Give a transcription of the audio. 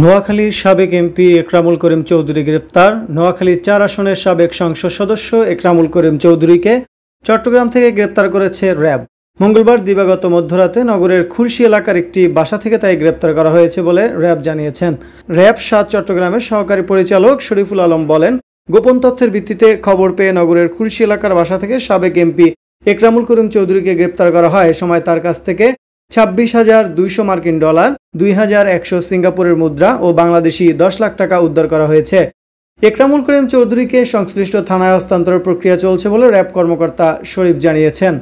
নোয়াখালীর সাবেক এমপি একরামুল করিম চৌধুরী গ্রেপ্তার। নোয়াখালীর ৪ আসনের সাবেক সংসদ সদস্য একরামুল করিম চৌধুরীকে চট্টগ্রাম থেকে গ্রেপ্তার করেছে র্যাব। মঙ্গলবার দিবাগত মধ্যরাতে নগরের খুরশী এলাকার একটি বাসা থেকে তাই গ্রেপ্তার করা হয়েছে বলে র্যাব জানিয়েছেন। র্যাব ৭ চট্টগ্রামের সহকারী পরিচালক শরীফুল আলম বলেন, গোপন তথ্যের ভিত্তিতে খবর পেয়ে নগরের খুরশী এলাকার বাসা থেকে সাবেক এমপি একরামুল করিম চৌধুরীকে গ্রেপ্তার করা হয়। এ সময় তার কাছ থেকে ২৬,২০০ মার্কিন ডলার, ২,১০০ সিঙ্গাপুরের মুদ্রা ও বাংলাদেশি ১০ লাখ টাকা উদ্ধার করা হয়েছে। একরামুল করিম চৌধুরীকে সংশ্লিষ্ট থানায় হস্তান্তরের প্রক্রিয়া চলছে বলে র্যাব কর্মকর্তা শরীফ জানিয়েছেন।